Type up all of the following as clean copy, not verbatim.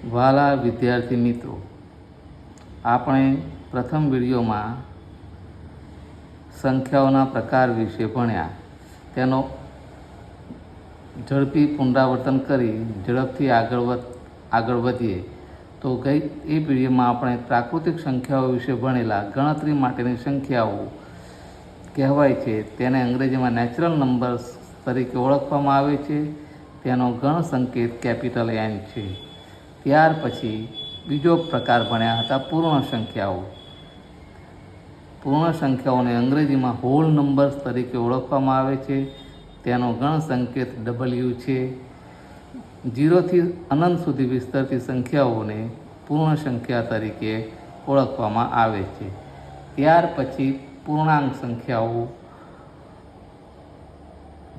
વાલા વિદ્યાર્થી મિત્રો, આપણે પ્રથમ વિડીયોમાં સંખ્યાઓના પ્રકાર વિશે ભણ્યા. તેનો ઝડપી પુનરાવર્તન કરી ઝડપથી આગળ વધીએ તો એ વિડીયોમાં આપણે પ્રાકૃતિક સંખ્યાઓ વિશે ભણેલા. ગણતરી માટેની સંખ્યાઓ કહેવાય છે, તેને અંગ્રેજીમાં નેચરલ નંબર્સ તરીકે ઓળખવામાં આવે છે. તેનો ગણ સંકેત કેપિટલ N છે. ત્યાર પછી બીજો પ્રકાર ભણ્યા હતા પૂર્ણ સંખ્યાઓ. પૂર્ણ સંખ્યાઓને અંગ્રેજીમાં હોલ નંબર્સ તરીકે ઓળખવામાં આવે છે. તેનો ગણ સંકેત W છે. 0થી અનંત સુધી વિસ્તરતી સંખ્યાઓને પૂર્ણ સંખ્યા તરીકે ઓળખવામાં આવે છે. ત્યાર પછી પૂર્ણાંક સંખ્યાઓ,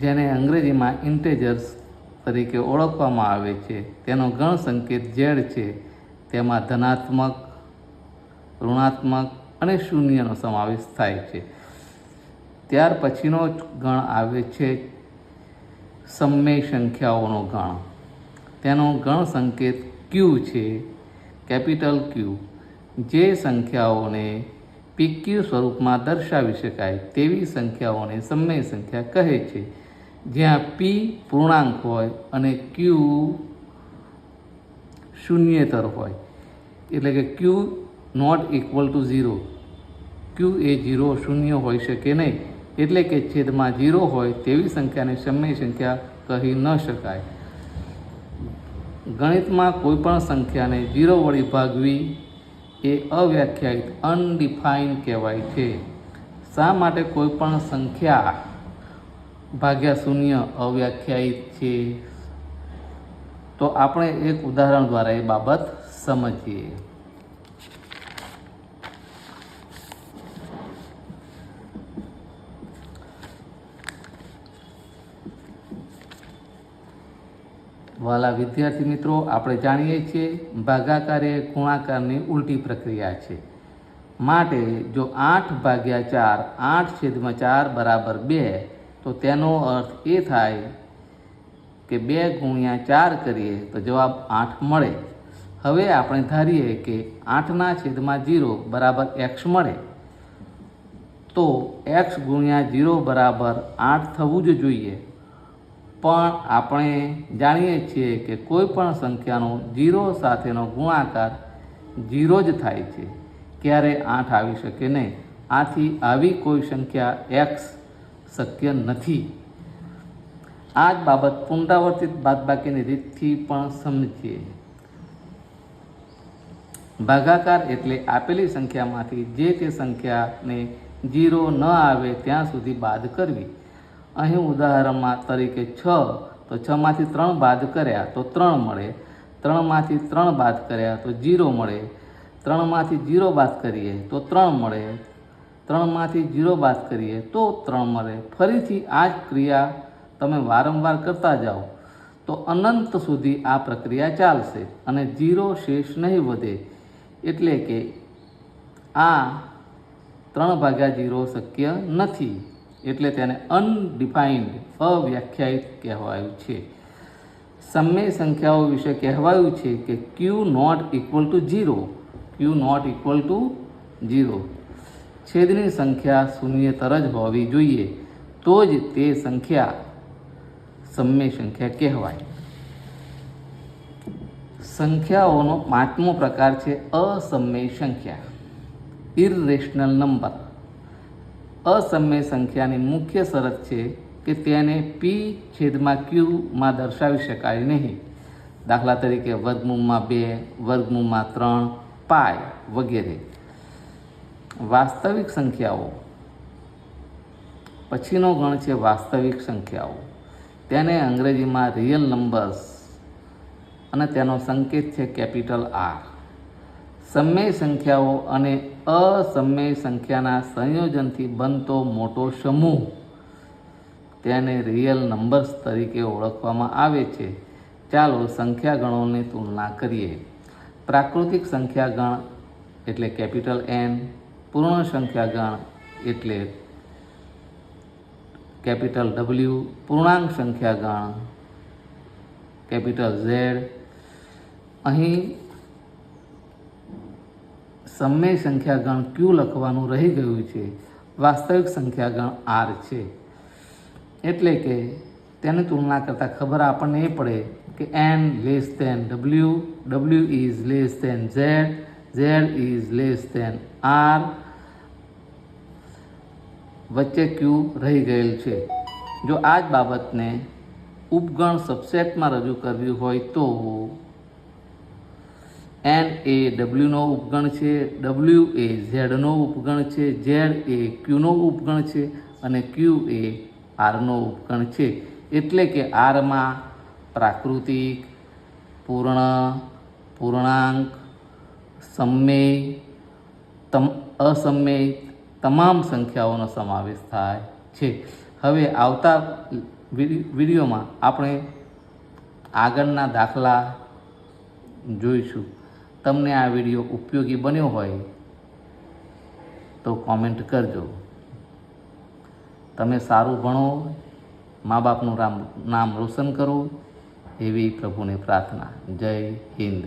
જેને અંગ્રેજીમાં ઇન્ટેજર્સ તરીકે ઓળખવામાં આવે છે. તેનો ગણ સંકેત Z છે. તેમાં ધનાત્મક, ઋણાત્મક અને શૂન્યનો સમાવેશ થાય છે. ત્યાર પછીનો ગણ આવે છે સમમેય સંખ્યાઓનો ગણ. તેનો ગણ સંકેત Q છે, કેપિટલ Q. જે સંખ્યાઓને PQ સ્વરૂપમાં દર્શાવી શકાય તેવી સંખ્યાઓને સમમેય સંખ્યા કહે છે. જ્યાં P પૂર્ણાંક હોય અને Q શૂન્યેતર હોય, એટલે કે Q not equal to 0. Q એ 0 શૂન્ય હોઈ શકે નહીં, એટલે કે છેદમાં 0 હોય તેવી સંખ્યાને સમમેય સંખ્યા કહી ન શકાય. ગણિતમાં કોઈપણ સંખ્યાને 0 વડે ભાગવી એ અવ્યાખ્યાયિત, અનડિફાઇન્ડ કહેવાય છે. શા માટે કોઈપણ સંખ્યા ભાગ્યા શૂન્ય અવ્યાખ્યાયિત છે? તો આપણે એક ઉદાહરણ દ્વારા એ બાબત સમજીએ. વાલા વિદ્યાર્થી મિત્રો, આપણે જાણીએ છીએ ભાગાકાર એ ગુણાકારની ઉલટી પ્રક્રિયા છે. માટે જો 8/4 8/4 બરાબર 2, તો તેનો અર્થ એ થાય કે 2 ગુણ્યા 4 કરીએ તો જવાબ 8 મળે. હવે આપણે ધારીએ કે 8/0 બરાબર x મળે, તો x ગુણ્યા 0 બરાબર 8 થવું જ જોઈએ. પણ આપણે જાણીએ છીએ કે કોઈ પણ સંખ્યાનો 0 સાથેનો ગુણાકાર 0 જ થાય છે, ક્યારે 8 આવી શકે નહીં. આથી આવી કોઈ સંખ્યા x શક્ય નથી. આ જ બાબત પુનરાવર્તિત બાદબાકીની રીતથી પણ સમજીએ. ભાગાકાર એટલે આપેલી સંખ્યામાંથી જે તે સંખ્યાને 0 ન આવે ત્યાં સુધી બાદ કરવી. અહીં ઉદાહરણમાં તરીકે 6, તો 6માંથી 3 બાદ કર્યા તો 3 મળે. 3માંથી 3 બાદ કર્યા તો 0 મળે. 3માંથી 0 બાદ કરીએ તો 3 મળે. 3માંથી 0 બાદ કરીએ તો 3 મળે. ફરીથી આ જ ક્રિયા તમે વારંવાર કરતા જાઓ તો અનંત સુધી આ પ્રક્રિયા ચાલશે અને 0 શેષ નહીં વધે. એટલે કે આ 3/0 શક્ય નથી. એટલે તેને અનડિફાઇન્ડ, અવ્યાખ્યાયિત કહેવાયું છે. સમમેય સંખ્યાઓ વિશે કહેવાયું છે કે Q not equal to 0. Q not equal to 0. છેદની સંખ્યા શૂન્યેતર જ હોવી જોઈએ, તો જ તે સંખ્યા સમમેય સંખ્યા કહેવાય. સંખ્યાઓનો 5મો પ્રકાર છે અસમમેય સંખ્યા, ઇરરેશનલ નંબર. અસમમેય સંખ્યાની મુખ્ય શરત છે કે તેને P/Q માં દર્શાવી શકાય નહીં. દાખલા તરીકે વર્ગમૂળમાં 2, વર્ગમૂળમાં 3, પાય વગેરે. વાસ્તવિક સંખ્યાઓ. પછીનો ગણ છે વાસ્તવિક સંખ્યાઓ. તેને અંગ્રેજીમાં રિયલ નંબર્સ અને તેનો સંકેત છે કેપિટલ R. સમમેય સંખ્યાઓ અને અસમમેય સંખ્યાના સંયોજનથી બનતો મોટો સમૂહ તેને રિયલ નંબર્સ તરીકે ઓળખવામાં આવે છે. ચાલો સંખ્યા ગણોની તુલના કરીએ. પ્રાકૃતિક સંખ્યા ગણ એટલે કેપિટલ N, પૂર્ણ સંખ્યા ગણ એટલે કેપિટલ W, પૂર્ણાંક સંખ્યા ગણ કેપિટલ Z, અહીં સમય સંખ્યા ગણ ક્યુ લખવાનું રહી ગયું છે, વાસ્તવિક સંખ્યા ગણ આર છે. એટલે કે તેની તુલના કરતાં ખબર આપણને એ પડે કે N less than W, W is less than Z, Z is less than R, વચ્ચે ક્યુ રહી ગયેલ છે. જો આ જ બાબતને ઉપગણ સબસેટમાં રજૂ કરવી હોય તો એન એ ડબલ્યુનો ઉપગણ છે, ડબલ્યુ એ ઝેડનો ઉપગણ છે, ઝેડ એ ક્યુનો ઉપગણ છે અને ક્યુ એ આરનો ઉપગણ છે. એટલે કે આરમાં પ્રાકૃતિક, પૂર્ણ, પૂર્ણાંક, સમમેય, અસમમેય તમામ સંખ્યાઓનો સમાવેશ થાય છે. હવે આવતા વિડીયોમાં આપણે આગળના દાખલા જોઈશું. તમને આ વિડીયો ઉપયોગી બન્યો હોય તો કોમેન્ટ કરજો. તમે સારું ભણો, મા બાપનું નામ રોશન કરો એવી પ્રભુને પ્રાર્થના. જય હિન્દ.